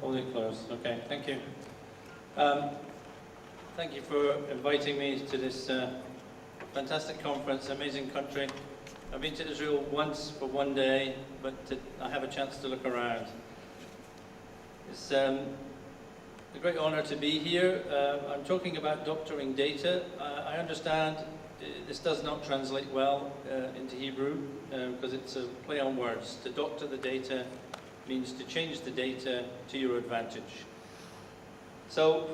Hold it close. Okay, thank you. Thank you for inviting me to this fantastic conference, amazing country. I've been to Israel once for one day, but I have a chance to look around. It's a great honor to be here. I'm talking about doctoring data. I understand this does not translate well into Hebrew because it's a play on words. To doctor the data means to change the data to your advantage. So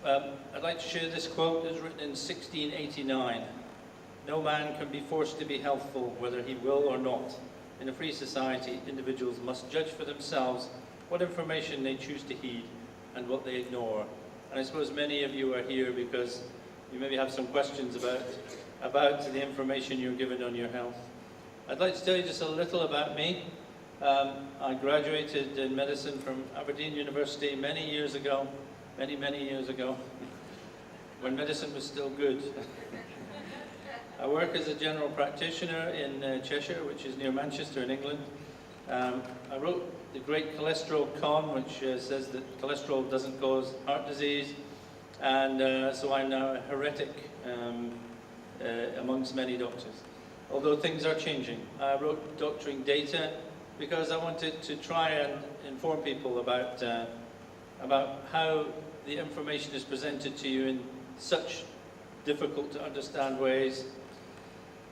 I'd like to share this quote. It was written in 1689. No man can be forced to be healthful, whether he will or not. In a free society, individuals must judge for themselves what information they choose to heed and what they ignore. And I suppose many of you are here because you maybe have some questions about the information you're given on your health. I'd like to tell you just a little about me. I graduated in medicine from Aberdeen University many years ago, many years ago, when medicine was still good. I work as a general practitioner in Cheshire, which is near Manchester in England. I wrote the great cholesterol con, which says that cholesterol doesn't cause heart disease, and so I'm now a heretic amongst many doctors. Although things are changing. I wrote Doctoring Data because I wanted to try and inform people about how the information is presented to you in such difficult to understand ways.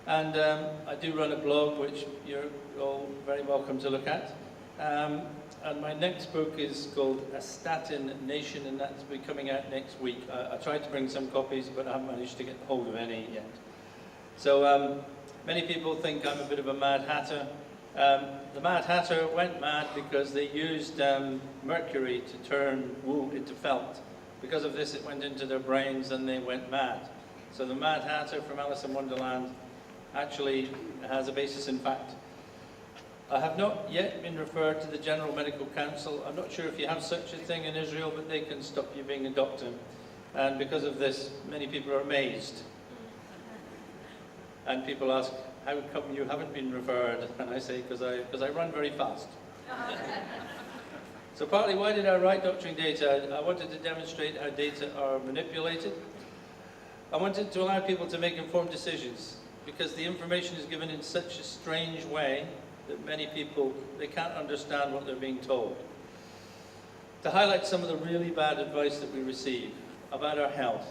And I do run a blog which you're all very welcome to look at. And my next book is called A Statin Nation, and that's be coming out next week. I tried to bring some copies, but I haven't managed to get hold of any yet. So many people think I'm a bit of a Mad Hatter. The Mad Hatter went mad because they used mercury to turn wool into felt. Because of this, it went into their brains and they went mad. So the Mad Hatter from Alice in Wonderland actually has a basis in fact. I have not yet been referred to the General Medical Council. I'm not sure if you have such a thing in Israel, but they can stop you being a doctor. And because of this, many people are amazed. And people ask, how come you haven't been referred? And I say, because I run very fast. So partly, why did I write Doctoring Data? I wanted to demonstrate how data are manipulated. I wanted to allow people to make informed decisions, because the information is given in such a strange way that many people, they can't understand what they're being told. To highlight some of the really bad advice that we receive about our health.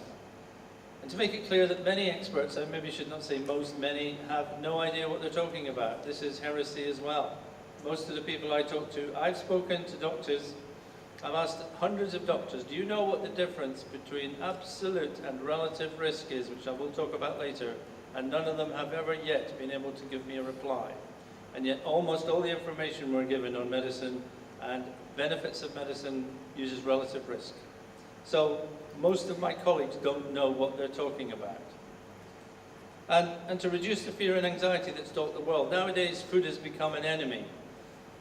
And to make it clear that many experts, I maybe should not say most, many, have no idea what they're talking about. This is heresy as well. Most of the people I talk to, I've spoken to doctors, I've asked hundreds of doctors, do you know what the difference between absolute and relative risk is, which I will talk about later, and none of them have ever yet been able to give me a reply. And yet almost all the information we're given on medicine and benefits of medicine uses relative risk. So most of my colleagues don't know what they're talking about. And to reduce the fear and anxiety that stalk the world, nowadays food has become an enemy.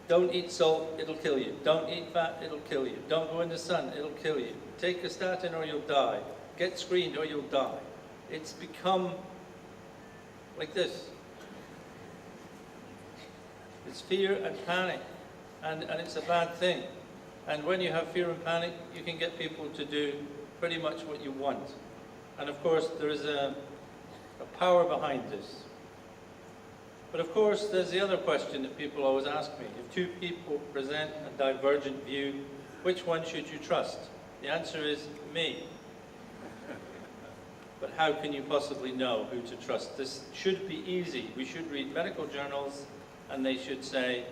Don't eat salt, it'll kill you. Don't eat fat, it'll kill you. Don't go in the sun, it'll kill you. Take a statin or you'll die. Get screened or you'll die. It's become like this. It's fear and panic, and it's a bad thing. And when you have fear and panic, you can get people to do pretty much what you want. And of course, there is a power behind this. But of course, there's the other question that people always ask me. If two people present a divergent view, which one should you trust? The answer is me. But how can you possibly know who to trust? This should be easy. We should read medical journals and they should say,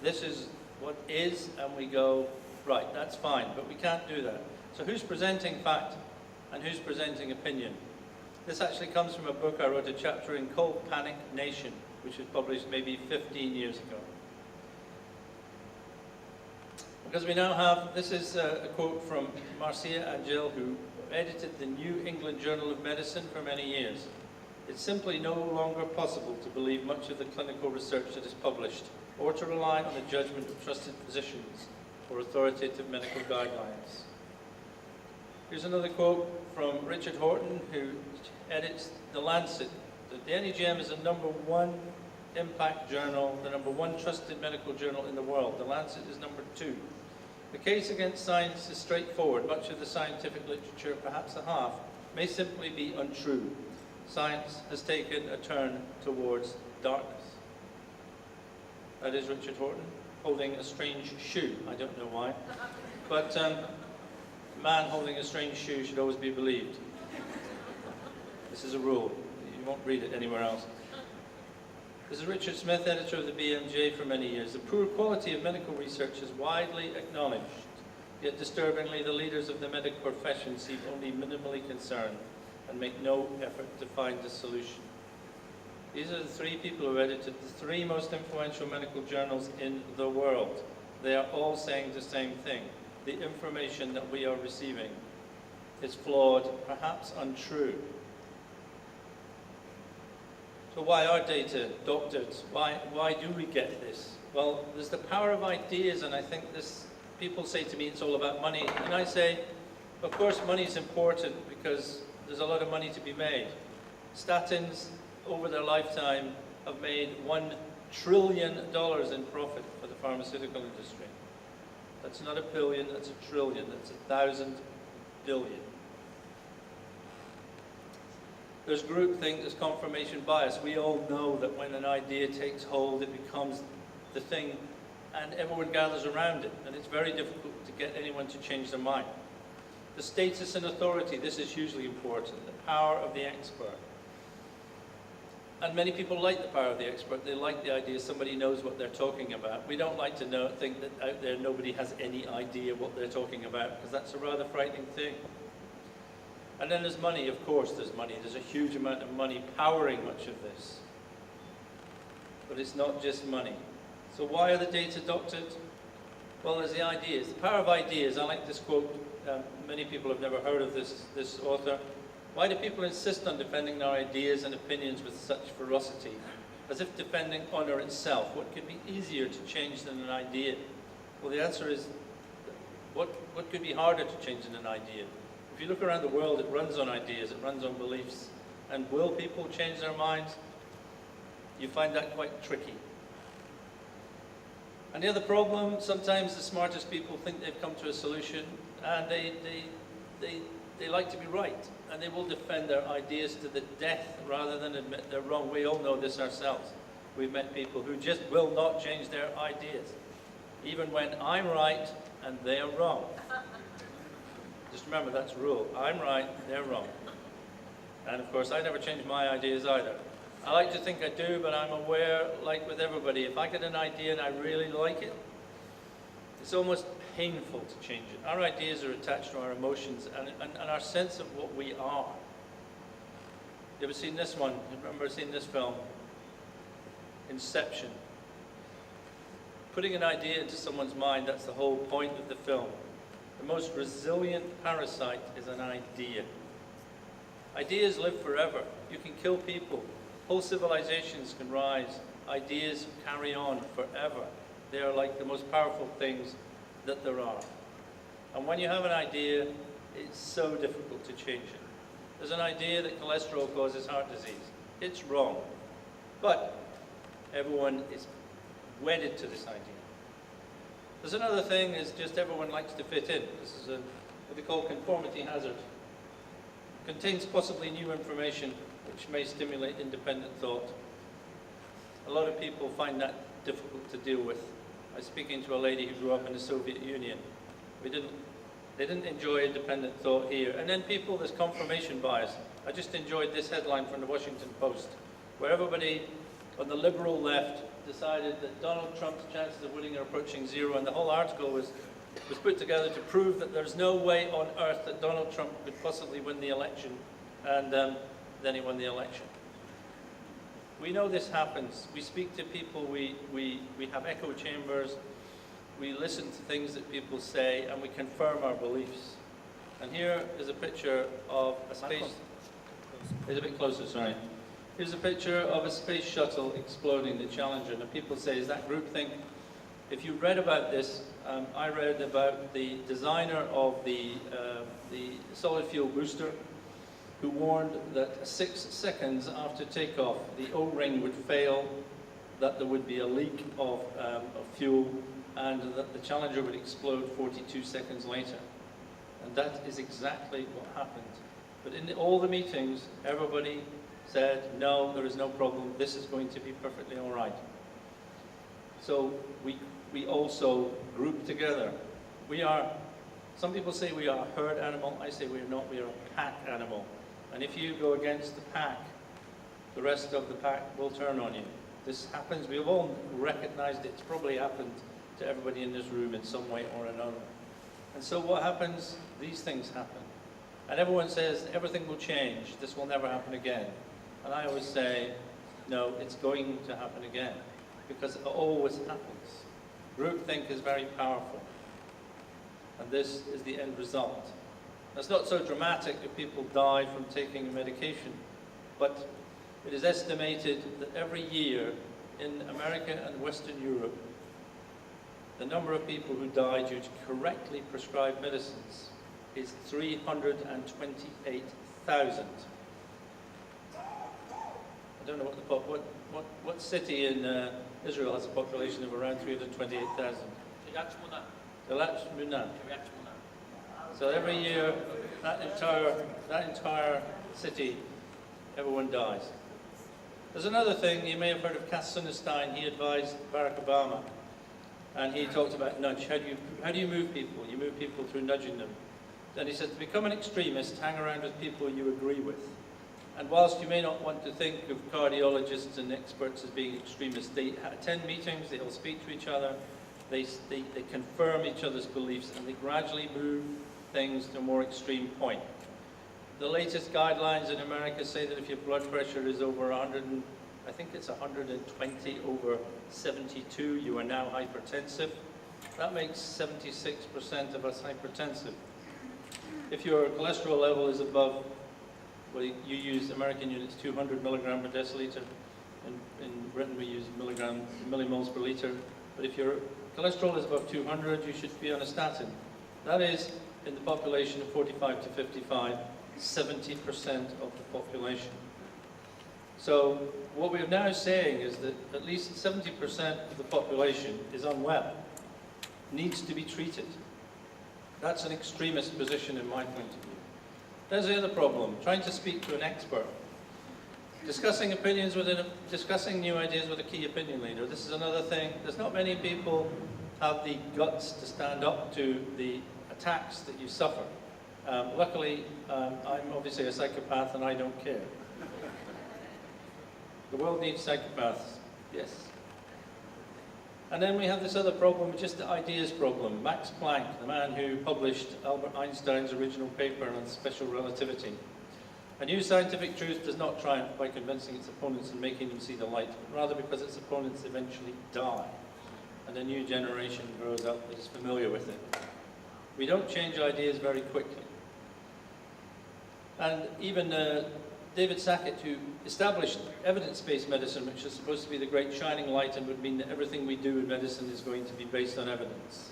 this is what is, and we go, right, that's fine, but we can't do that. So who's presenting fact and who's presenting opinion? This actually comes from a book I wrote a chapter in called Panic Nation, which was published maybe 15 years ago. Because we now have, this is a quote from Marcia Angel, who edited the New England Journal of Medicine for many years. It's simply no longer possible to believe much of the clinical research that is published, or to rely on the judgment of trusted physicians or authoritative medical guidelines. Here's another quote from Richard Horton, who edits The Lancet, that the NEJM is the #1 impact journal, the #1 trusted medical journal in the world. The Lancet is #2. The case against science is straightforward. Much of the scientific literature, perhaps a half, may simply be untrue. Science has taken a turn towards darkness. That is Richard Horton, holding a strange shoe. I don't know why. But a man holding a strange shoe should always be believed. This is a rule. You won't read it anywhere else. This is Richard Smith, editor of the BMJ for many years. The poor quality of medical research is widely acknowledged, yet disturbingly the leaders of the medical profession seem only minimally concerned and make no effort to find a solution. These are the 3 people who edited the 3 most influential medical journals in the world. They are all saying the same thing. The information that we are receiving is flawed, perhaps untrue. So why are data doctored? Why do we get this? Well, there's the power of ideas, and I think people say to me it's all about money. And I say, of course money is important because there's a lot of money to be made. Statins, over their lifetime, have made $1 trillion in profit for the pharmaceutical industry. That's not a billion, that's a trillion, that's 1,000 billion. There's groupthink, there's confirmation bias. We all know that when an idea takes hold, it becomes the thing, and everyone gathers around it, and it's very difficult to get anyone to change their mind. The status and authority, this is hugely important, the power of the expert. And many people like the power of the expert. They like the idea somebody knows what they're think about. We don't like to think that out there nobody has any idea what they're talking about, because that's a rather frightening thing. And then there's money, of course there's money. There's a huge amount of money powering much of this. But it's not just money. So why are the data doctored? Well, there's the ideas. The power of ideas. I like this quote. Many people have never heard of this author. Why do people insist on defending their ideas and opinions with such ferocity? As if defending honor itself. What could be easier to change than an idea? Well, the answer is, what could be harder to change than an idea? If you look around the world, it runs on ideas, it runs on beliefs. And will people change their minds? You find that quite tricky. And the other problem, sometimes the smartest people think they've come to a solution, and they like to be right. And they will defend their ideas to the death rather than admit they're wrong. We all know this ourselves. We've met people who just will not change their ideas, even when I'm right and they are wrong. Just remember, that's a rule. I'm right, they're wrong. And of course, I never change my ideas either. I like to think I do, but I'm aware, like with everybody, if I get an idea and I really like it, it's almost painful to change it. Our ideas are attached to our emotions and our sense of what we are. You ever seen this one? You remember seeing this film? Inception. Putting an idea into someone's mind, that's the whole point of the film. The most resilient parasite is an idea. Ideas live forever. You can kill people. Whole civilizations can rise. Ideas carry on forever. They are like the most powerful things that there are. And when you have an idea, it's so difficult to change it. There's an idea that cholesterol causes heart disease. It's wrong. But everyone is wedded to this idea. There's another thing, is just everyone likes to fit in. This is what they call conformity hazard. Contains possibly new information which may stimulate independent thought. A lot of people find that difficult to deal with. I was speaking to a lady who grew up in the Soviet Union. They didn't enjoy independent thought here. And then people, there's confirmation bias. I just enjoyed this headline from the Washington Post, where everybody on the liberal left decided that Donald Trump's chances of winning are approaching zero, and the whole article was put together to prove that there's no way on earth that Donald Trump could possibly win the election, and then he won the election. We know this happens. We speak to people, we have echo chambers, we listen to things that people say, and we confirm our beliefs. And here is a picture of a space... It's a bit closer, sorry. Here's a picture of a space shuttle exploding, the Challenger. And people say, is that groupthink? If you read about this, I read about the designer of the solid fuel booster, who warned that 6 seconds after takeoff, the O-ring would fail that there would be a leak of fuel and that the Challenger would explode 42 seconds later. And that is exactly what happened. But in all the meetings, everybody said, no, there is no problem, this is going to be perfectly all right. So we also group together. We are, some people say we are a herd animal, I say we're not, we are a pack animal. And if you go against the pack, the rest of the pack will turn on you. This happens, we've all recognized it, it's probably happened to everybody in this room in some way or another. And so what happens? These things happen. And everyone says, everything will change, this will never happen again. And I always say, no, it's going to happen again, because it always happens. Groupthink is very powerful. And this is the end result. It's not so dramatic if people die from taking a medication, but it is estimated that every year in America and Western Europe, the number of people who die due to correctly prescribed medicines is 328,000. I don't know what city in Israel has a population of around 328,000. So every year, that entire city, everyone dies. There's another thing, you may have heard of Cass Sunstein. He advised Barack Obama, and he talked about nudge. How do you move people? You move people through nudging them. And he said, to become an extremist, hang around with people you agree with. And whilst you may not want to think of cardiologists and experts as being extremists, they attend meetings, they all speak to each other, they confirm each other's beliefs, and they gradually move things to a more extreme point. The latest guidelines in America say that if your blood pressure is over 100, I think it's 120 over 72, you are now hypertensive. That makes 76% of us hypertensive. If your cholesterol level is above, well, you use American units, 200 milligram per deciliter. In Britain we use millimoles per liter. But if your cholesterol is above 200, you should be on a statin. That is, in the population of 45 to 55, 70% of the population. So what we're now saying is that at least 70% of the population is unwell, needs to be treated. That's an extremist position in my point of view. There's the other problem, trying to speak to an expert. Discussing opinions discussing new ideas with a key opinion leader. This is another thing. There's not many people have the guts to stand up to the attacks that you suffer. Luckily, I'm obviously a psychopath and I don't care. The world needs psychopaths, yes. And then we have this other problem, just the ideas problem. Max Planck, the man who published Albert Einstein's original paper on special relativity. A new scientific truth does not triumph by convincing its opponents and making them see the light, but rather because its opponents eventually die, and a new generation grows up that is familiar with it. We don't change ideas very quickly. And even David Sackett, who established evidence-based medicine, which is supposed to be the great shining light and would mean that everything we do in medicine is going to be based on evidence.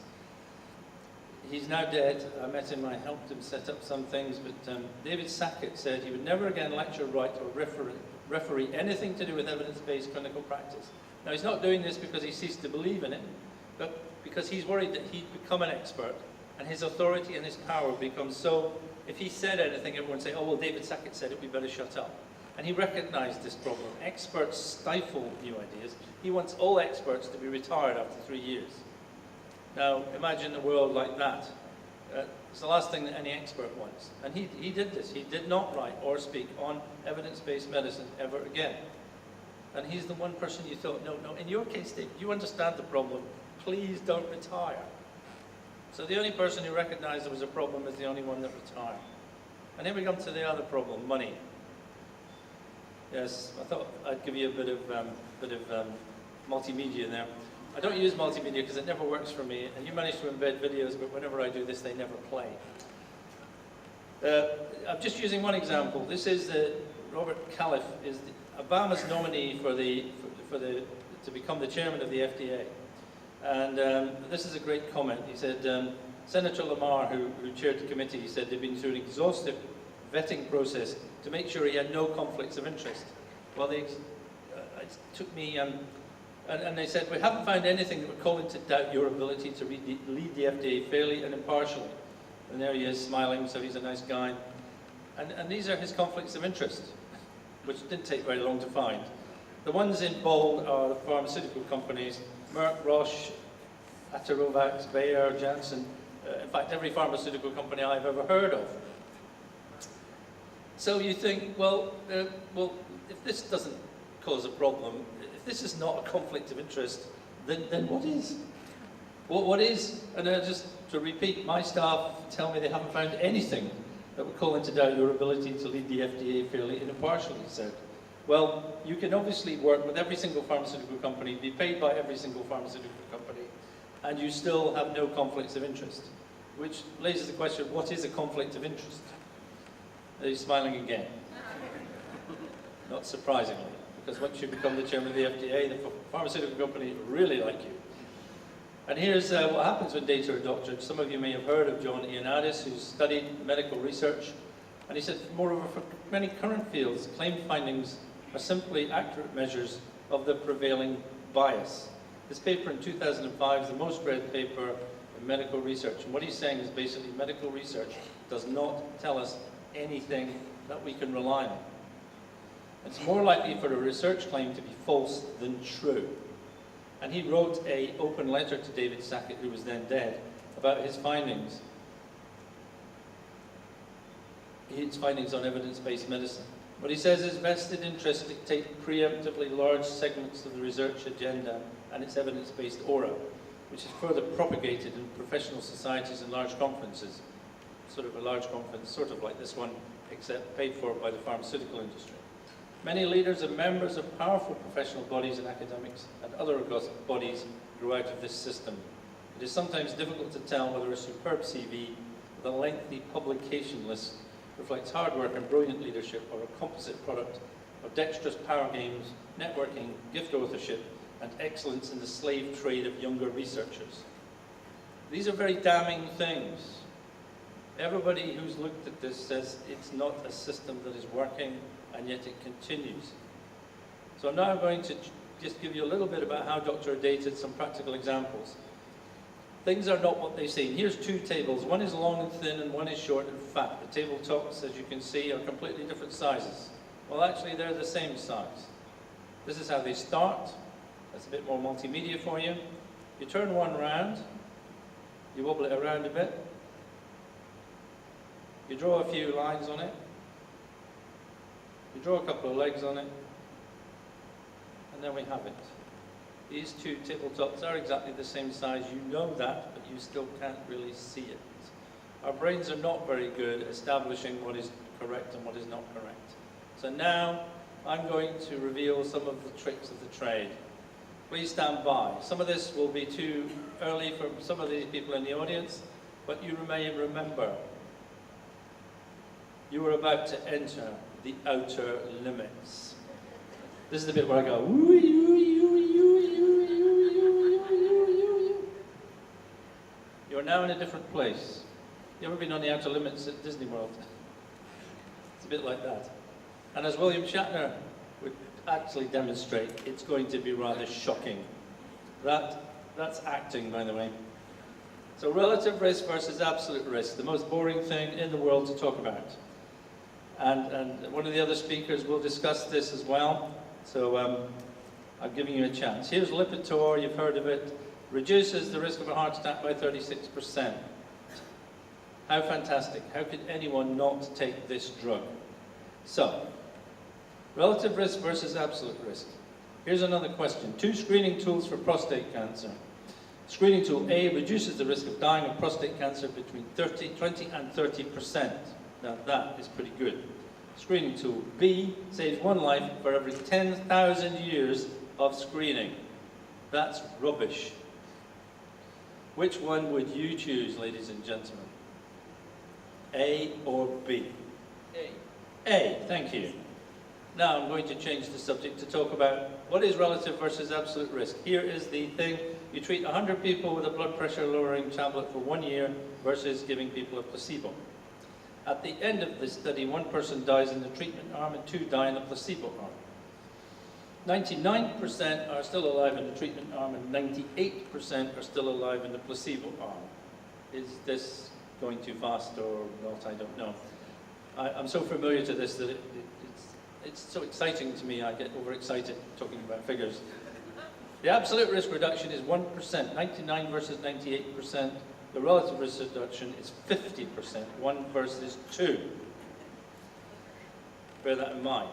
He's now dead. I met him, I helped him set up some things, but David Sackett said he would never again lecture, write, or referee anything to do with evidence-based clinical practice. Now, he's not doing this because he ceased to believe in it, but because he's worried that he'd become an expert, and his authority and his power become so, if he said anything, everyone would say, oh, well, David Sackett said it, we better shut up. And he recognized this problem. Experts stifle new ideas. He wants all experts to be retired after 3 years. Now, imagine a world like that. It's the last thing that any expert wants. And he did this. He did not write or speak on evidence-based medicine ever again. And he's the one person you thought, no, in your case, Dave, you understand the problem. Please don't retire. So the only person who recognized there was a problem is the only one that retired. And here we come to the other problem, money. Yes, I thought I'd give you a bit of multimedia there. I don't use multimedia because it never works for me, and you manage to embed videos, but whenever I do this, they never play. I'm just using one example. This is Robert Califf, is Obama's nominee to become the chairman of the FDA. And this is a great comment. He said, Senator Lamar, who chaired the committee, he said they've been through an exhaustive vetting process to make sure he had no conflicts of interest. Well, it took me And they said, we haven't found anything that would call into doubt your ability to lead the FDA fairly and impartially. And there he is smiling, so he's a nice guy. And these are his conflicts of interest, which didn't take very long to find. The ones in bold are the pharmaceutical companies, Merck, Roche, Aterovax, Bayer, Janssen, in fact, every pharmaceutical company I've ever heard of. So you think, well, if this doesn't cause a problem, if this is not a conflict of interest, then what is? What is? And just to repeat, my staff tell me they haven't found anything that would call into doubt your ability to lead the FDA fairly and impartially, he said. Well, you can obviously work with every single pharmaceutical company, be paid by every single pharmaceutical company, and you still have no conflicts of interest. Which raises the question, what is a conflict of interest? He's smiling again. Not surprisingly, because once you become the chairman of the FDA, the pharmaceutical company really like you. And here's what happens when data are doctored. Some of you may have heard of John Ioannidis, who's studied medical research. And he said, moreover, for many current fields, claim findings are simply accurate measures of the prevailing bias. This paper in 2005 is the most read paper in medical research. And what he's saying is basically medical research does not tell us anything that we can rely on. It's more likely for a research claim to be false than true. And he wrote an open letter to David Sackett, who was then dead, about his findings. His findings on evidence-based medicine. What he says is vested interests dictate preemptively large segments of the research agenda and its evidence-based aura, which is further propagated in professional societies and large conferences. Sort of a large conference, sort of like this one, except paid for by the pharmaceutical industry. Many leaders and members of powerful professional bodies and academics and other bodies grew out of this system. It is sometimes difficult to tell whether a superb CV with a lengthy publication list reflects hard work and brilliant leadership or a composite product of dexterous power games, networking, gift authorship, and excellence in the slave trade of younger researchers. These are very damning things. Everybody who's looked at this says it's not a system that is working, and yet it continues. So I'm now going to just give you a little bit about how Dr. dated some practical examples. Things are not what they seem. Here's two tables. One is long and thin, and one is short and fat. The tabletops, as you can see, are completely different sizes. Well, actually, they're the same size. This is how they start. That's a bit more multimedia for you. You turn one round. You wobble it around a bit. You draw a few lines on it. You draw a couple of legs on it. And then we have it. These two tabletops are exactly the same size. You know that, but you still can't really see it. Our brains are not very good establishing what is correct and what is not correct. So now I'm going to reveal some of the tricks of the trade. Please stand by. Some of this will be too early for some of these people in the audience, but you may remember you are about to enter the outer limits. This is the bit where I go, ooh, you're now in a different place. You ever been on the outer limits at Disney World? It's a bit like that. And as William Shatner would actually demonstrate, it's going to be rather shocking. That's acting, by the way. So relative risk versus absolute risk, the most boring thing in the world to talk about. And one of the other speakers will discuss this as well. So I'm giving you a chance. Here's Lipitor, you've heard of it. Reduces the risk of a heart attack by 36%. How fantastic. How could anyone not take this drug? So, relative risk versus absolute risk. Here's another question. 2 screening tools for prostate cancer. Screening tool A reduces the risk of dying of prostate cancer between 20 and 30%. Now that is pretty good. Screening tool B saves 1 life for every 10,000 years of screening. That's rubbish. Which one would you choose, ladies and gentlemen? A or B? A. A, thank you. Now I'm going to change the subject to talk about what is relative versus absolute risk. Here is the thing. You treat 100 people with a blood pressure lowering tablet for 1 year versus giving people a placebo. At the end of this study, 1 person dies in the treatment arm and 2 die in the placebo arm. 99% are still alive in the treatment arm and 98% are still alive in the placebo arm. Is this going too fast or not? I don't know. I'm so familiar to this that it's so exciting to me. I get overexcited talking about figures. The absolute risk reduction is 1%, 99 versus 98%. The relative risk reduction is 50%, 1 versus 2. Bear that in mind.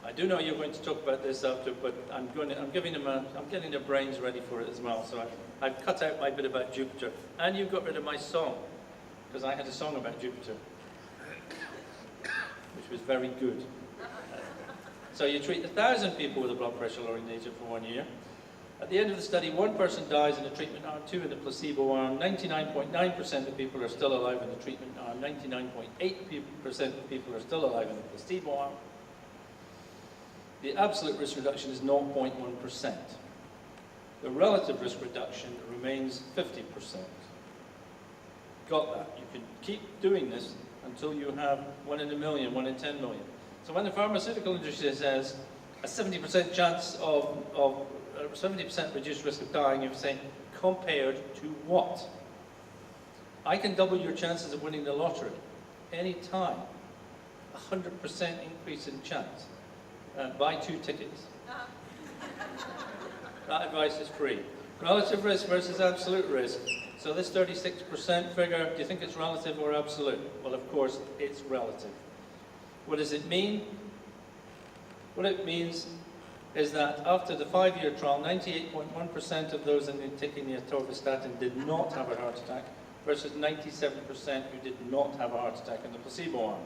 I do know you're going to talk about this after, but I'm getting their brains ready for it as well. So I've cut out my bit about Jupiter, and you got rid of my song, because I had a song about Jupiter, which was very good. So you treat 1,000 people with a blood pressure lowering agent for 1 year. At the end of the study, 1 person dies in the treatment arm, 2 in the placebo arm. 99.9% of people are still alive in the treatment arm. 99.8% of people are still alive in the placebo arm. The absolute risk reduction is 0.1%. The relative risk reduction remains 50%. Got that? You can keep doing this until you have 1 in a million, 1 in 10 million. So when the pharmaceutical industry says a 70% chance of 70% reduced risk of dying, you're saying, compared to what? I can double your chances of winning the lottery any time. 100% increase in chance. Buy 2 tickets. That advice is free. Relative risk versus absolute risk. So this 36% figure, do you think it's relative or absolute? Well, of course, it's relative. What does it mean? What it means is that after the 5-year trial, 98.1% of those taking the atorvastatin did not have a heart attack, versus 97% who did not have a heart attack in the placebo arm.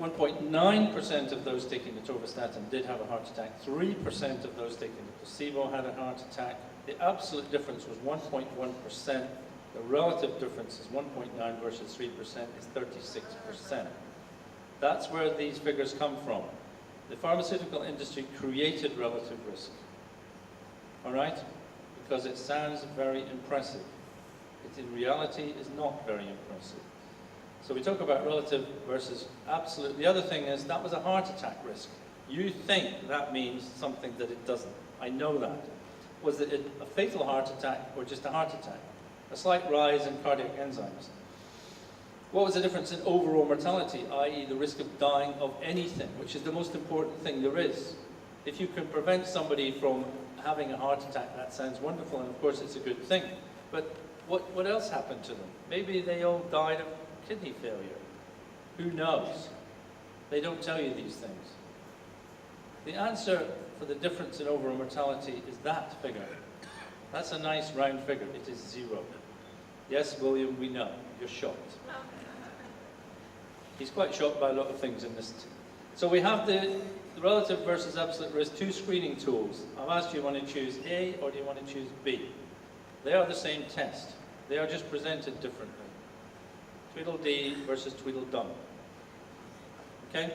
1.9% of those taking the atorvastatin did have a heart attack. 3% of those taking the placebo had a heart attack. The absolute difference was 1.1%. The relative difference is 1.9 versus 3% is 36%. That's where these figures come from. The pharmaceutical industry created relative risk. All right? Because it sounds very impressive. It in reality is not very impressive. So we talk about relative versus absolute. The other thing is that was a heart attack risk. You think that means something that it doesn't. I know that. Was it a fatal heart attack or just a heart attack? A slight rise in cardiac enzymes. What was the difference in overall mortality, i.e. the risk of dying of anything, which is the most important thing there is? If you can prevent somebody from having a heart attack, that sounds wonderful, and of course it's a good thing. But what else happened to them? Maybe they all died of kidney failure. Who knows? They don't tell you these things. The answer for the difference in overall mortality is that figure. That's a nice round figure. It is 0. Yes, William, we know. You're shocked. He's quite shocked by a lot of things in this. So we have the relative versus absolute risk, 2 screening tools. I've asked you, want to choose A or do you want to choose B? They are the same test. They are just presented differently. Tweedledee versus Tweedledum. Okay?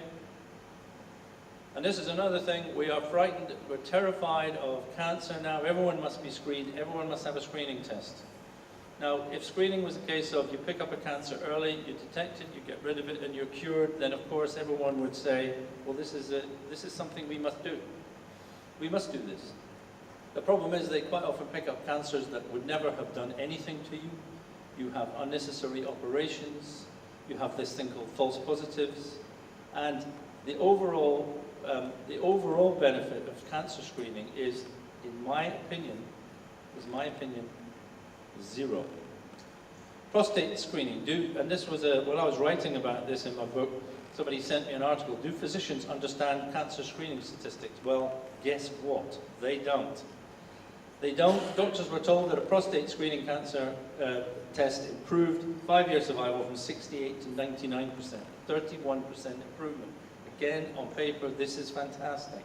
And this is another thing. We are frightened, we're terrified of cancer now. Everyone must be screened. Everyone must have a screening test. Now, if screening was a case of you pick up a cancer early, you detect it, you get rid of it, and you're cured, then of course everyone would say, well, this is something we must do. We must do this. The problem is they quite often pick up cancers that would never have done anything to you. You have unnecessary operations. You have this thing called false positives. And the overall benefit of cancer screening is, in my opinion, 0. Prostate screening. And this was when I was writing about this in my book, somebody sent me an article. Do physicians understand cancer screening statistics? Well, guess what? They don't. They don't. Doctors were told that a prostate screening cancer test improved 5-year survival from 68 to 99%, 31% improvement. Again, on paper, this is fantastic.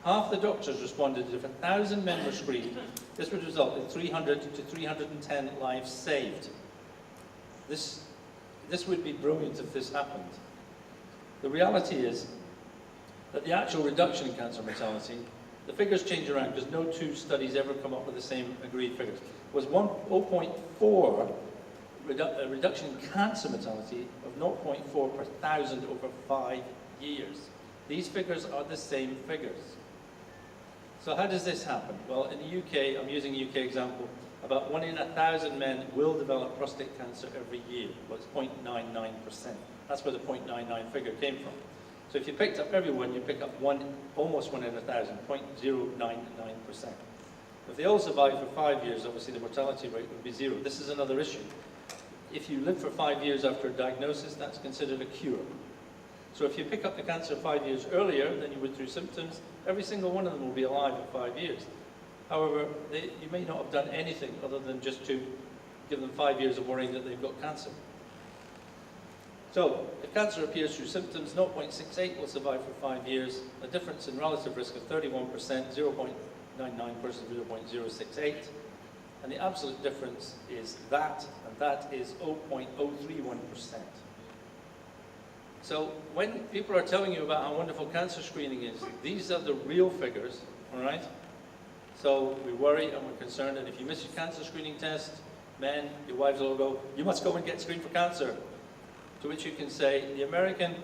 Half the doctors responded that if 1,000 men were screened, this would result in 300 to 310 lives saved. This would be brilliant if this happened. The reality is that the actual reduction in cancer mortality, the figures change around because no 2 studies ever come up with the same agreed figures, was 0.4 reduction in cancer mortality of 0.4 per 1,000 over 5 years. These figures are the same figures. So how does this happen? Well, in the UK, I'm using a UK example, about 1 in 1,000 men will develop prostate cancer every year. Well, it's 0.99%. That's where the 0.99 figure came from. So if you picked up everyone, you pick up almost 1 in 1,000, 0.099%. If they all survive for 5 years, obviously the mortality rate would be 0. This is another issue. If you live for 5 years after a diagnosis, that's considered a cure. So if you pick up the cancer 5 years earlier than you would through symptoms, every single one of them will be alive in 5 years. However, you may not have done anything other than just to give them 5 years of worrying that they've got cancer. So, if cancer appears through symptoms, 0.68 will survive for 5 years, a difference in relative risk of 31%, 0.99 versus 0.068, and the absolute difference is that, and that is 0.031%. So, when people are telling you about how wonderful cancer screening is, these are the real figures, all right? So, we worry and we're concerned, and if you miss your cancer screening test, men, your wives will go, you must go and get screened for cancer. To which you can say, the American,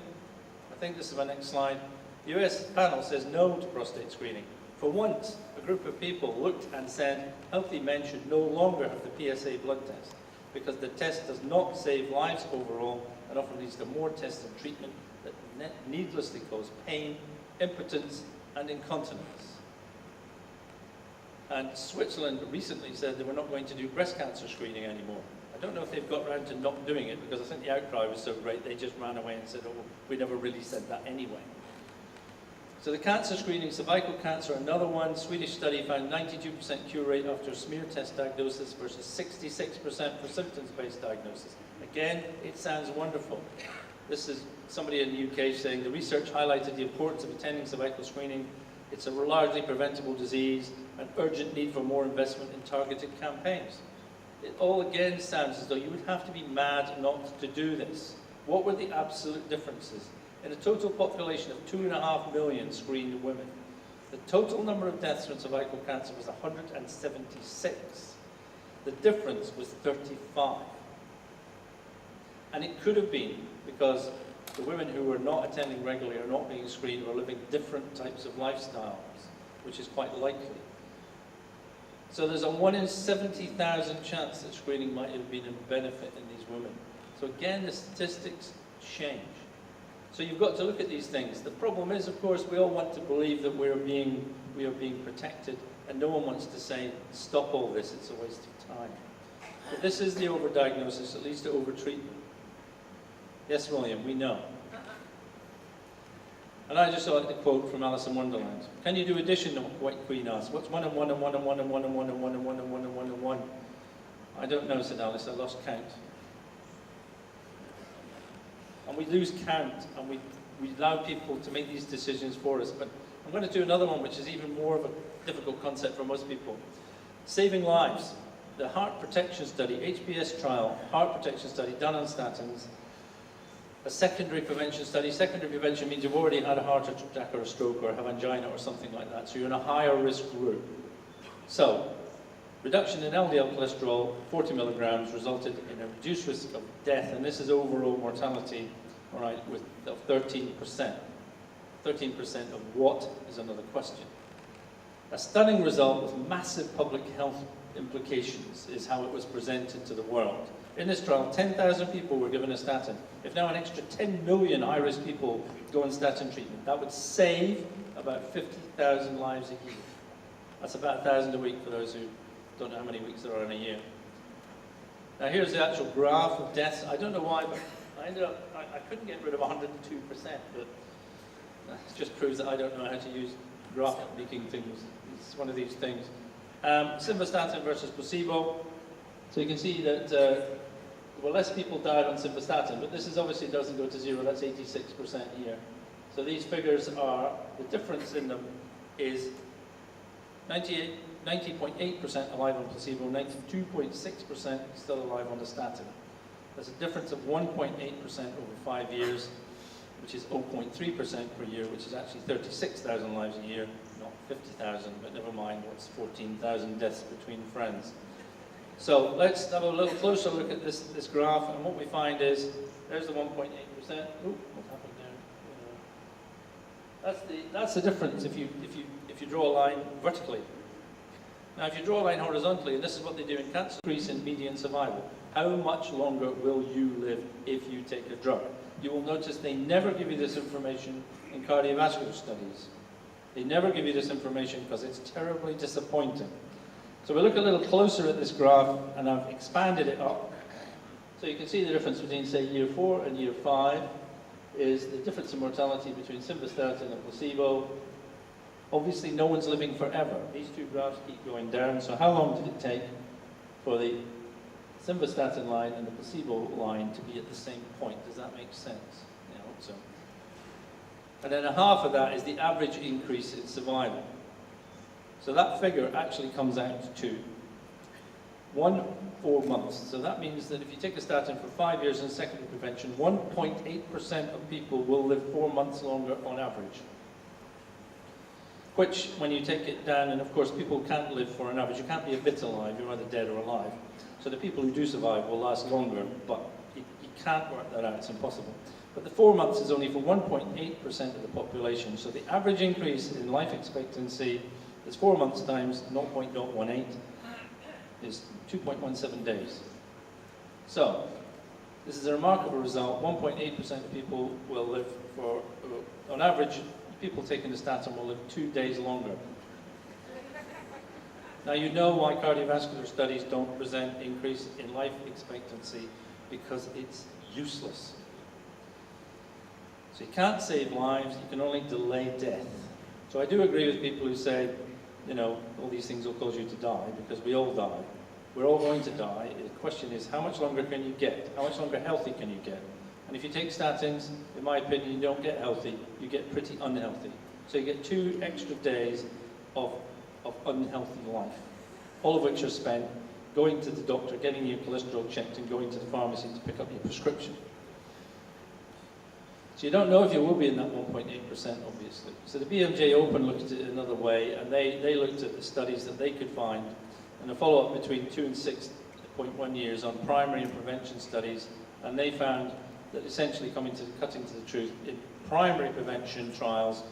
I think this is my next slide, the US panel says no to prostate screening. For once, a group of people looked and said, healthy men should no longer have the PSA blood test, because the test does not save lives overall and often leads to more tests and treatment that needlessly cause pain, impotence, and incontinence. And Switzerland recently said they were not going to do breast cancer screening anymore. I don't know if they've got around to not doing it, because I think the outcry was so great they just ran away and said, oh, we never really said that anyway. So the cancer screening, cervical cancer, another one, Swedish study found 92% cure rate after smear test diagnosis versus 66% for symptoms-based diagnosis. Again, it sounds wonderful. This is somebody in the UK saying the research highlighted the importance of attending cervical screening. It's a largely preventable disease, an urgent need for more investment in targeted campaigns. It all again sounds as though you would have to be mad not to do this. What were the absolute differences? In a total population of 2.5 million screened women, the total number of deaths from cervical cancer was 176. The difference was 35. And it could have been because the women who were not attending regularly or not being screened were living different types of lifestyles, which is quite likely. So there's a 1 in 70,000 chance that screening might have been a benefit in these women. So again, the statistics change. So you've got to look at these things. The problem is, of course, we all want to believe that we are being protected, and no one wants to say, stop all this, it's a waste of time. But this is the overdiagnosis, it leads to overtreatment. Yes, William, we know. And I just saw a quote from Alice in Wonderland. Can you do addition, the White Queen asked. What's 1 and 1 and 1 and 1 and 1 and 1 and 1 and 1 and 1 and 1 and 1? I don't know, said Alice, I lost count. And we lose count, and we allow people to make these decisions for us. But I'm going to do another one, which is even more of a difficult concept for most people. Saving lives. The heart protection study, HPS trial, heart protection study done on statins, a secondary prevention study. Secondary prevention means you've already had a heart attack or a stroke or have angina or something like that, so you're in a higher risk group. So, reduction in LDL cholesterol, 40 milligrams, resulted in a reduced risk of death, and this is overall mortality, all right, of 13%. 13% of what is another question. A stunning result with massive public health implications is how it was presented to the world. In this trial, 10,000 people were given a statin. If now an extra 10 million high-risk people go on statin treatment, that would save about 50,000 lives a year. That's about 1,000 a week for those who don't know how many weeks there are in a year. Now here's the actual graph of deaths. I don't know why, but I couldn't get rid of 102%, but that just proves that I don't know how to use graph-making things. It's one of these things. Simvastatin versus placebo. So you can see that well, less people died on simvastatin, but this is obviously doesn't go to zero, that's 86% here. So these figures are, the difference in them is 90.8% alive on placebo, 92.6% still alive on the statin. There's a difference of 1.8% over 5 years, which is 0.3% per year, which is actually 36,000 lives a year, not 50,000, but never mind, what's 14,000 deaths between friends. So let's have a little closer look at this graph, and what we find is, there's the 1.8%. Ooh, what happened there? That's the difference if you draw a line vertically. Now, if you draw a line horizontally, and this is what they do in cancer, increase in median survival. How much longer will you live if you take a drug? You will notice they never give you this information in cardiovascular studies. They never give you this information because it's terribly disappointing. So we look a little closer at this graph, and I've expanded it up. So you can see the difference between, say, year 4 and year 5 is the difference in mortality between simvastatin and placebo. Obviously, no one's living forever. These two graphs keep going down. So how long did it take for the simvastatin line and the placebo line to be at the same point? Does that make sense? I hope so. And then a half of that is the average increase in survival. So that figure actually comes out to 4 months. So that means that if you take a statin for 5 years in secondary prevention, 1.8% of people will live 4 months longer on average. Which, when you take it down, and of course people can't live for an average, you can't be a bit alive, you're either dead or alive. So the people who do survive will last longer, but you can't work that out, it's impossible. But the 4 months is only for 1.8% of the population. So the average increase in life expectancy is 4 months times 0.018 is 2.17 days. So this is a remarkable result. 1.8% of people will live for, on average, people taking the statin will live 2 days longer. Now you know why cardiovascular studies don't present increase in life expectancy, because it's useless. So you can't save lives, you can only delay death. So I do agree with people who say, you know, all these things will cause you to die, because we all die. We're all going to die. The question is, how much longer can you get? How much longer healthy can you get? And if you take statins, in my opinion, you don't get healthy, you get pretty unhealthy. So you get 2 extra days of unhealthy life, all of which are spent going to the doctor, getting your cholesterol checked, and going to the pharmacy to pick up your prescription. So you don't know if you will be in that 1.8%, obviously. So the BMJ Open looked at it another way, and they looked at the studies that they could find, and a follow-up between 2 and 6.1 years on primary and prevention studies, and they found that essentially cutting to the truth, in primary prevention trials,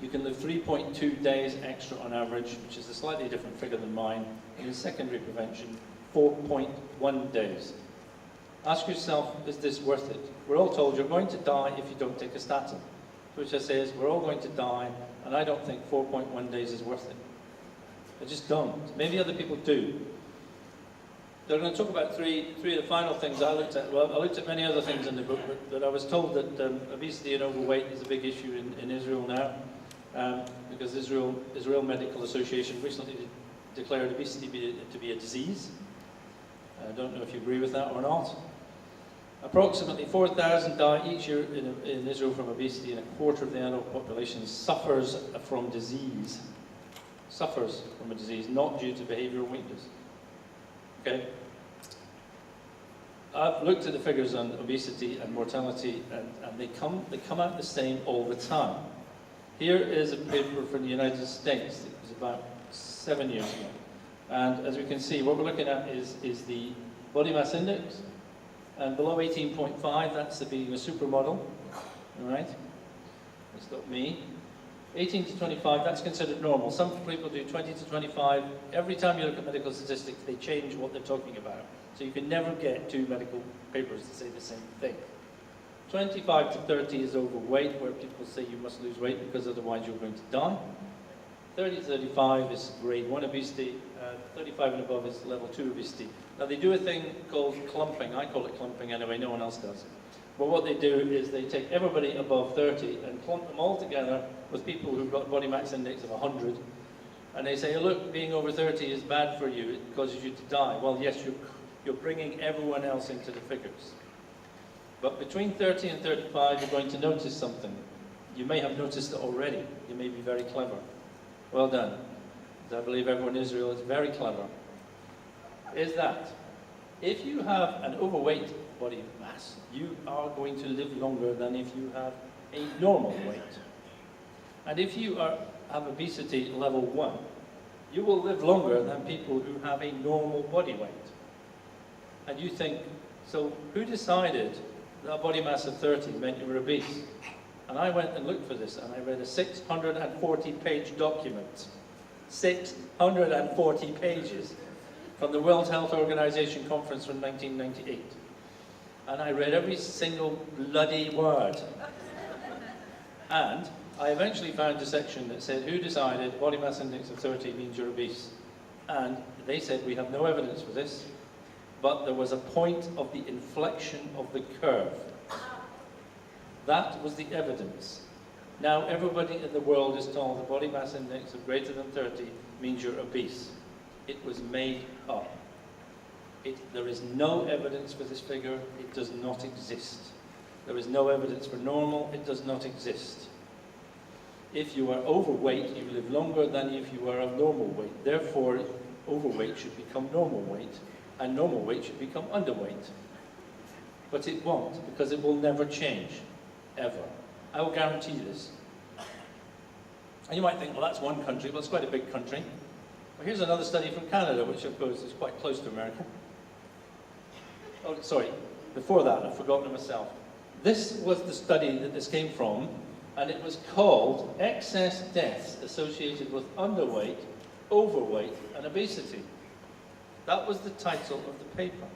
you can live 3.2 days extra on average, which is a slightly different figure than mine, and in secondary prevention, 4.1 days. Ask yourself, is this worth it? We're all told you're going to die if you don't take a statin. Which I say is, we're all going to die, and I don't think 4.1 days is worth it. I just don't. Maybe other people do. They're going to talk about three of the final things I looked at. Well, I looked at many other things in the book, but I was told that obesity and overweight is a big issue in Israel now, because Israel Medical Association recently declared obesity to be a disease. I don't know if you agree with that or not. Approximately 4,000 die each year in Israel from obesity, and a quarter of the adult population suffers from disease. Suffers from a disease, not due to behavioral weakness. Okay? I've looked at the figures on obesity and mortality, and they come out the same all the time. Here is a paper from the United States. It was about 7 years ago. And as we can see, what we're looking at is the body mass index. And below 18.5, that's the being a supermodel. All right? That's not me. 18 to 25, that's considered normal. Some people do 20 to 25. Every time you look at medical statistics, they change what they're talking about. So you can never get 2 medical papers to say the same thing. 25 to 30 is overweight, where people say you must lose weight because otherwise you're going to die. 30 to 35 is grade 1 obesity. 35 and above is level 2 obesity. Now they do a thing called clumping. I call it clumping anyway, no one else does. But what they do is they take everybody above 30 and clump them all together with people who've got body mass index of 100. And they say, look, being over 30 is bad for you, it causes you to die. Well, yes, you're bringing everyone else into the figures. But between 30 and 35, you're going to notice something. You may have noticed it already. You may be very clever. Well done. I believe everyone in Israel is very clever. Is that if you have an overweight body mass, you are going to live longer than if you have a normal weight. And if you have obesity level 1, you will live longer than people who have a normal body weight. And you think, so who decided that a body mass of 30 meant you were obese? And I went and looked for this, and I read a 640-page document. 640 pages from the World Health Organization conference from 1998. And I read every single bloody word. And I eventually found a section that said, who decided body mass index of 30 means you're obese? And they said, we have no evidence for this, but there was a point of the inflection of the curve. That was the evidence. Now everybody in the world is told the body mass index of greater than 30 means you're obese. It was made up. There is no evidence for this figure. It does not exist. There is no evidence for normal. It does not exist. If you are overweight, you live longer than if you are of normal weight. Therefore, overweight should become normal weight, and normal weight should become underweight. But it won't, because it will never change, ever. I will guarantee this. And you might think, well, that's one country. Well, it's quite a big country. Well, here's another study from Canada, which of course is quite close to America. Oh, sorry, before that, I've forgotten it myself. This was the study that this came from, and it was called Excess Deaths Associated with Underweight, Overweight, and Obesity. That was the title of the paper.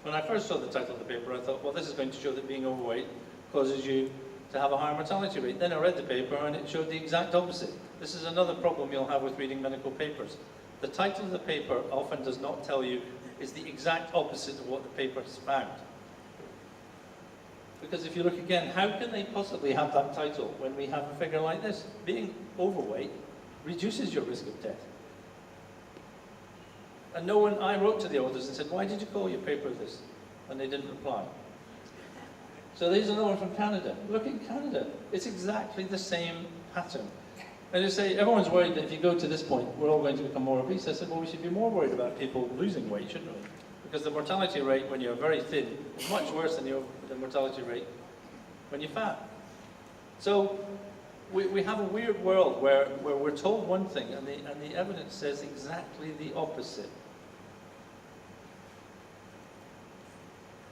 When I first saw the title of the paper, I thought, well, this is going to show that being overweight causes you to have a higher mortality rate. Then I read the paper, and it showed the exact opposite. This is another problem you'll have with reading medical papers. The title of the paper often does not tell you is the exact opposite of what the paper has found. Because if you look again, how can they possibly have that title when we have a figure like this? Being overweight reduces your risk of death. And no one, I wrote to the authors and said, why did you call your paper this? And they didn't reply. So there's another one from Canada. Look in Canada. It's exactly the same pattern. And they say, everyone's worried that if you go to this point, we're all going to become more obese. I said, well, we should be more worried about people losing weight, shouldn't we? Because the mortality rate when you're very thin is much worse than the mortality rate when you're fat. So we have a weird world where we're told one thing and the evidence says exactly the opposite.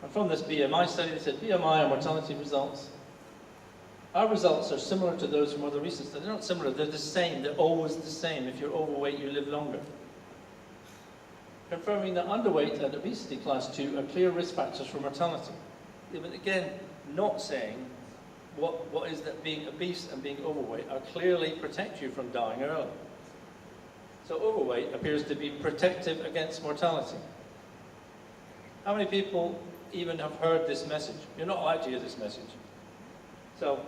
And from this BMI study, they said BMI and mortality results. Our results are similar to those from other recent studies. They're not similar, they're the same. They're always the same. If you're overweight, you live longer. Confirming that underweight and obesity class 2 are clear risk factors for mortality. Even again, not saying what is that being obese and being overweight are clearly protect you from dying early. So overweight appears to be protective against mortality. How many people even have heard this message? You're not allowed to hear this message. So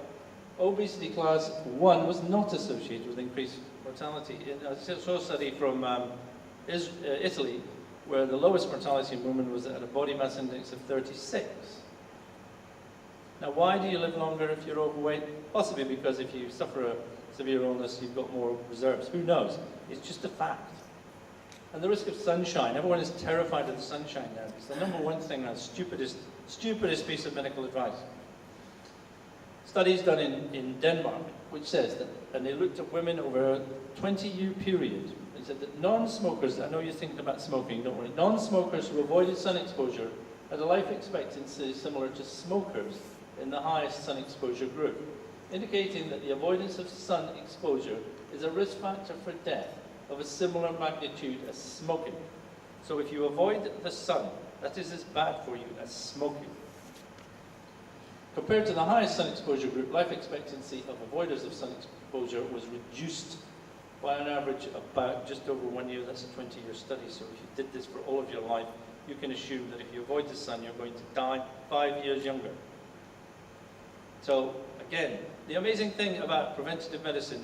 obesity class 1 was not associated with increased mortality. In a study from Italy, where the lowest mortality in women was at a body mass index of 36. Now, why do you live longer if you're overweight? Possibly because if you suffer a severe illness, you've got more reserves. Who knows? It's just a fact. And the risk of sunshine. Everyone is terrified of the sunshine now. It's the number one thing, the stupidest piece of medical advice. Studies done in Denmark, which says that, and they looked at women over a 20-year period, they said that non-smokers, I know you're thinking about smoking, don't worry, non-smokers who avoided sun exposure had a life expectancy similar to smokers in the highest sun exposure group, indicating that the avoidance of sun exposure is a risk factor for death of a similar magnitude as smoking. So if you avoid the sun, that is as bad for you as smoking. Compared to the highest sun exposure group, life expectancy of avoiders of sun exposure was reduced by an average of about just over 1 year. That's a 20-year study. So if you did this for all of your life, you can assume that if you avoid the sun, you're going to die 5 years younger. So again, the amazing thing about preventative medicine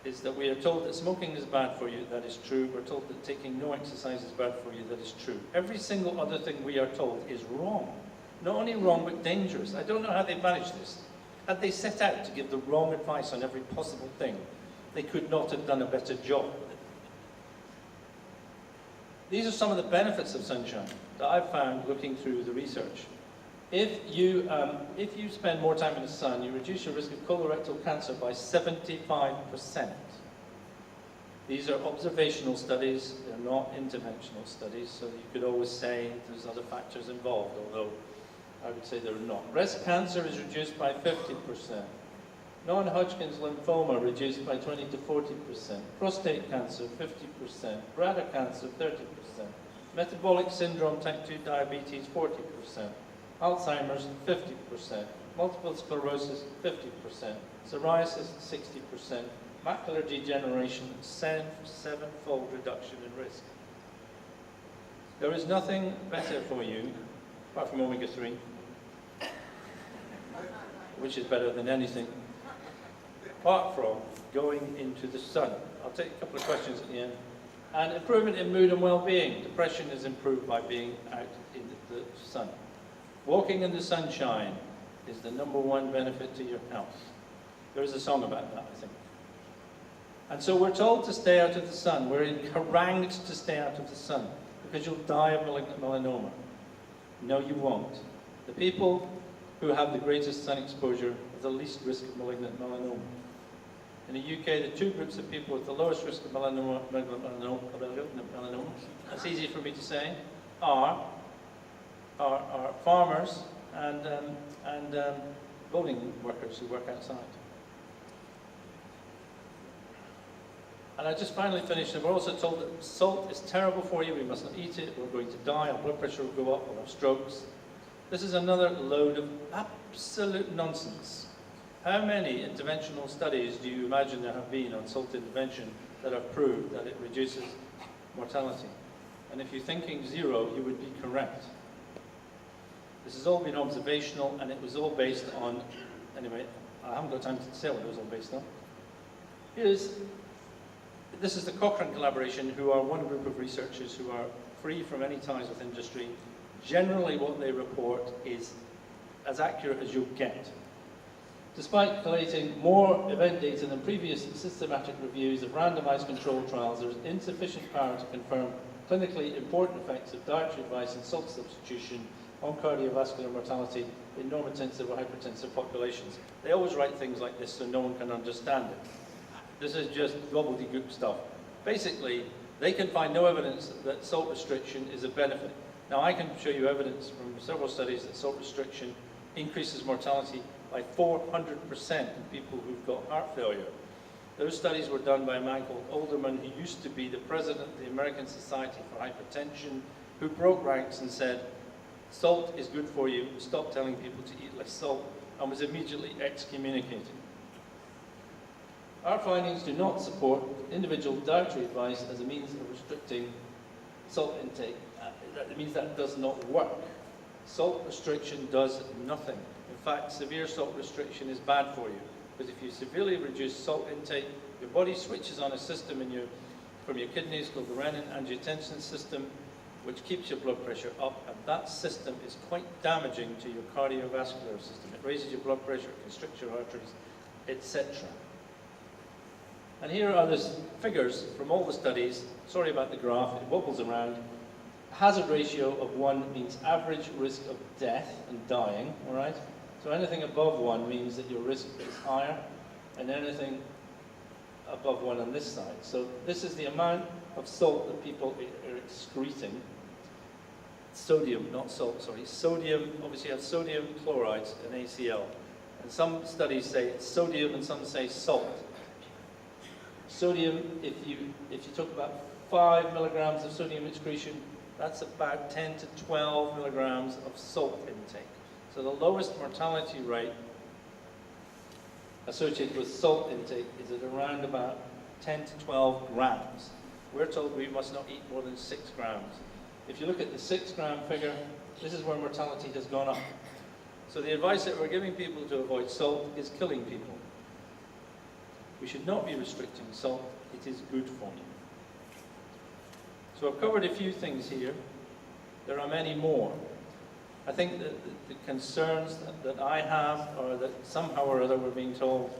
is that we are told that smoking is bad for you. That is true. We're told that taking no exercise is bad for you. That is true. Every single other thing we are told is wrong. Not only wrong, but dangerous. I don't know how they managed this. Had they set out to give the wrong advice on every possible thing, they could not have done a better job. These are some of the benefits of sunshine that I've found looking through the research. If you spend more time in the sun, you reduce your risk of colorectal cancer by 75%. These are observational studies, they're not interventional studies, so you could always say there's other factors involved, although I would say they're not. Breast cancer is reduced by 50%. Non-Hodgkin's lymphoma reduced by 20 to 40%. Prostate cancer, 50%. Bladder cancer, 30%. Metabolic syndrome, type 2 diabetes, 40%. Alzheimer's, 50%. Multiple sclerosis, 50%. Psoriasis, 60%. Macular degeneration, sevenfold reduction in risk. There is nothing better for you, apart from omega-3, which is better than anything, apart from going into the sun. I'll take a couple of questions at the end. And improvement in mood and well-being. Depression is improved by being out in the sun. Walking in the sunshine is the #1 benefit to your health. There is a song about that, I think. And so we're told to stay out of the sun. We're harangued to stay out of the sun because you'll die of malignant melanoma. No, you won't. The people who have the greatest sun exposure have the least risk of malignant melanoma. In the UK, the two groups of people with the lowest risk of melanoma, that's easy for me to say, are farmers and building workers who work outside. And I just finally finished, and we're also told that salt is terrible for you, we must not eat it, we're going to die, our blood pressure will go up, we'll have strokes. This is another load of absolute nonsense. How many interventional studies do you imagine there have been on salt intervention that have proved that it reduces mortality? And if you're thinking 0, you would be correct. This has all been observational, and it was all based on, anyway, I haven't got time to say what it was all based on. This is the Cochrane Collaboration, who are one group of researchers who are free from any ties with industry. Generally, what they report is as accurate as you'll get. Despite collating more event data than previous systematic reviews of randomized controlled trials, there is insufficient power to confirm clinically important effects of dietary advice and salt substitution on cardiovascular mortality in normotensive or hypertensive populations. They always write things like this so no one can understand it. This is just gobbledygook stuff. Basically, they can find no evidence that salt restriction is a benefit. Now, I can show you evidence from several studies that salt restriction increases mortality by 400% in people who've got heart failure. Those studies were done by a man called Alderman, who used to be the president of the American Society for Hypertension, who broke ranks and said, salt is good for you, stop telling people to eat less salt, and was immediately excommunicated. Our findings do not support individual dietary advice as a means of restricting salt intake. That means that does not work. Salt restriction does nothing. In fact, severe salt restriction is bad for you, because if you severely reduce salt intake, your body switches on a system from your kidneys called the renin-angiotensin system, which keeps your blood pressure up, and that system is quite damaging to your cardiovascular system. It raises your blood pressure, it constricts your arteries, etc. And here are the figures from all the studies. Sorry about the graph, it wobbles around. Hazard ratio of 1 means average risk of death and dying, all right? So anything above 1 means that your risk is higher, and anything above 1 on this side. So this is the amount of salt that people are excreting. Sodium, not salt, sorry. Sodium, obviously you have sodium chlorides and ACl. And some studies say it's sodium and some say salt. Sodium, if you talk about 5 milligrams of sodium excretion, that's about 10 to 12 milligrams of salt intake. So the lowest mortality rate associated with salt intake is at around about 10 to 12 grams. We're told we must not eat more than 6 grams. If you look at the 6-gram figure, this is where mortality has gone up. So the advice that we're giving people to avoid salt is killing people. We should not be restricting salt. It is good for you. So I've covered a few things here. There are many more. I think that the concerns that I have are that somehow or other we're being told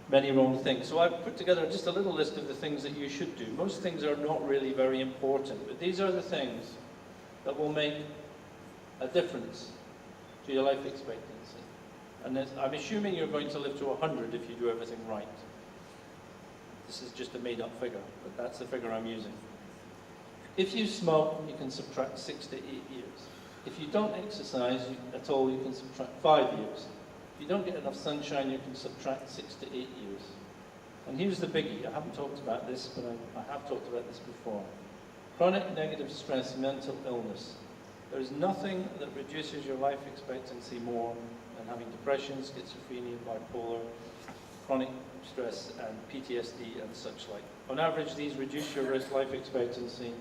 many wrong things. So I've put together just a little list of the things that you should do. Most things are not really very important, but these are the things that will make a difference to your life expectancy. And I'm assuming you're going to live to 100 if you do everything right. This is just a made-up figure, but that's the figure I'm using. If you smoke, you can subtract 6 to 8 years. If you don't exercise at all, you can subtract 5 years. If you don't get enough sunshine, you can subtract 6 to 8 years. And here's the biggie. I haven't talked about this, but I have talked about this before. Chronic negative stress, mental illness. There is nothing that reduces your life expectancy more than having depression, schizophrenia, bipolar, chronic stress, and PTSD and such like. On average, these reduce your life expectancy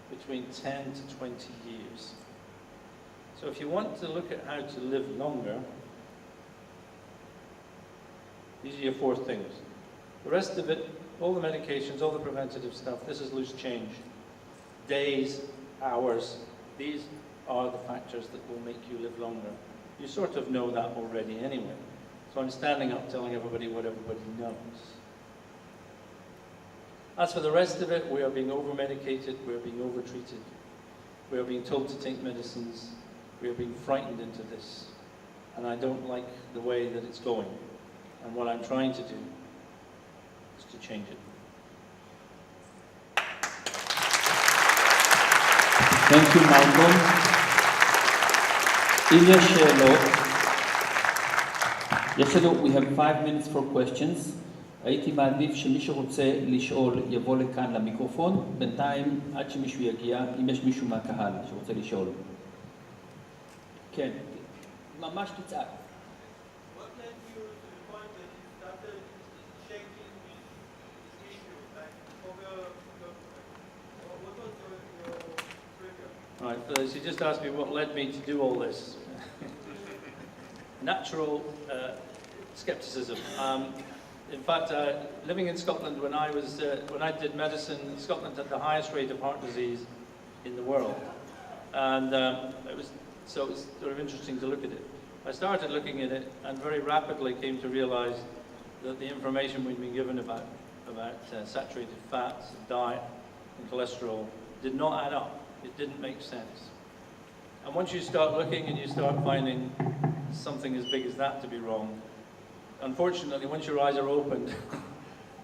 between 10 to 20 years. So if you want to look at how to live longer, these are your 4 things. The rest of it, all the medications, all the preventative stuff, this is loose change. Days, hours, these are the factors that will make you live longer. You sort of know that already anyway. So I'm standing up telling everybody what everybody knows. As for the rest of it, we are being over-medicated, we are being over-treated. We are being told to take medicines. We are being frightened into this. And I don't like the way that it's going. And what I'm trying to do is to change it. Thank you, Malcolm. אם יש שאלות, we have 5 minutes for questions. הייתי מעדיף שמי שרוצה לשאול יבוא לכאן למיקרופון. בינתיים, עד שמישהו יגיע, אם יש מישהו מהקהל שרוצה לשאול. כן, ממש תצעק. What led you to the point that you started shaking this issue? Like, what was your trigger? All right, so you just asked me what led me to do all this. Natural skepticism. In fact, living in Scotland when I did medicine, Scotland had the highest rate of heart disease in the world, and it was sort of interesting to look at it. I started looking at it and very rapidly came to realize that the information we'd been given about saturated fats, diet, and cholesterol did not add up. It didn't make sense. And once you start looking and you start finding something as big as that to be wrong, unfortunately, once your eyes are opened,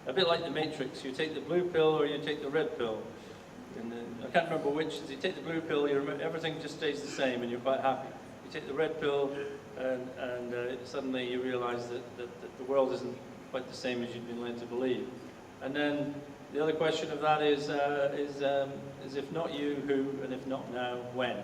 a bit like the Matrix, you take the blue pill or you take the red pill. And I can't remember which. If you take the blue pill, everything just stays the same and you're quite happy. You take the red pill and suddenly you realize that the world isn't quite the same as you've been led to believe. And then the other question of that is if not you, who, and if not now, when?